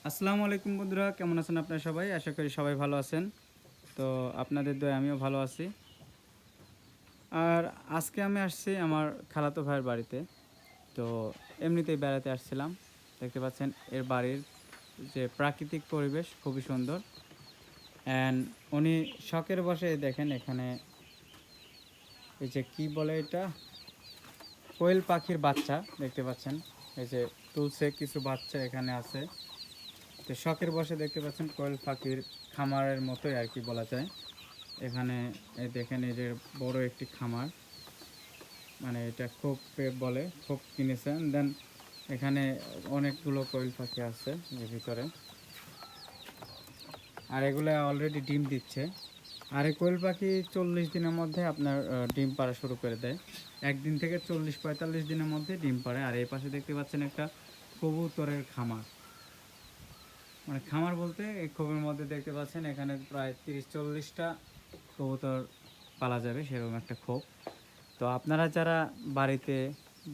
আসসালামু আলাইকুম বন্ধুরা, কেমন আছেন আপনারা সবাই? আশা করি সবাই ভালো আছেন। তো আপনাদের দয়ায় আমিও ভালো আছি। আর আজকে আমি আসছি আমার খালাতো ভাইয়ের বাড়িতে। তো এমনিতেই বেড়াতে আসছিলাম। দেখতে পাচ্ছেন এর বাড়ির যে প্রাকৃতিক পরিবেশ খুবই সুন্দর। অ্যান্ড উনি শখের বশে দেখেন এখানে এই যে কি বলে এটা? কোয়েল পাখির বাচ্চা দেখতে পাচ্ছেন। এই যে তুলসে কিছু বাচ্চা এখানে আছে। তো শখের বশে দেখতে পাচ্ছেন কোয়েল পাখির খামারের মতোই আর কি বলা যায়। এখানে দেখেন এই যে বড় একটি খামার, মানে এটা খোপ বলে, খোপ কিনেছেন। দেন এখানে অনেকগুলো কোয়েল পাখি আছে যে ভিতরে, আর এগুলো অলরেডি ডিম দিচ্ছে। আর এই কোয়েল পাখি 40 দিনের মধ্যে আপনার ডিম পাড়া শুরু করে দেয়। একদিন থেকে 40-45 দিনের মধ্যে ডিম পাড়ে। আর এই পাশে দেখতে পাচ্ছেন একটা কবুতরের খামার, মানে খামার বলতে এই খোপের মধ্যে দেখতে পাচ্ছেন এখানে প্রায় 30-40টা কবুতর পালা যাবে, সেরকম একটা খোপ। তো আপনারা যারা বাড়িতে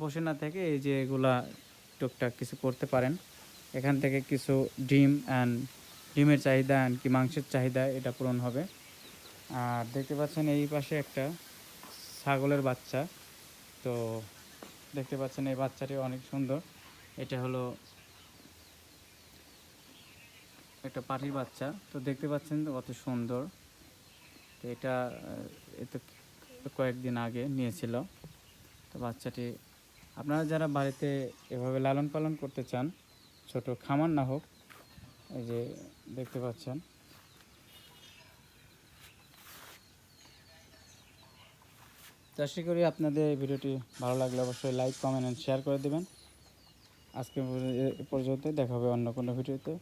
বসে না থেকে এই যে এগুলা টুকটাক কিছু করতে পারেন, এখান থেকে কিছু ডিমের চাহিদা কি মাংসের চাহিদা এটা পূরণ হবে। আর দেখতে পাচ্ছেন এই পাশে একটা ছাগলের বাচ্চা। তো দেখতে পাচ্ছেন এই বাচ্চাটি অনেক সুন্দর। এটা হলো একটা পাটির বাচ্চা। তো দেখতে পাচ্ছেন কত সুন্দর। তো এটা এতো কয়েকদিন আগে নিয়েছিল। তো বাচ্চাটি আপনারা যারা বাড়িতে এভাবে লালন পালন করতে চান, ছোট খামার না হোক, এই যে দেখতে পাচ্ছেন। তো আশা করি আপনাদের এই ভিডিওটি ভালো লাগলে অবশ্যই লাইক, কমেন্ট অ্যান্ড শেয়ার করে দেবেন। আজকে এ পর্যন্ত, দেখা হবে অন্য কোনো ভিডিওতে।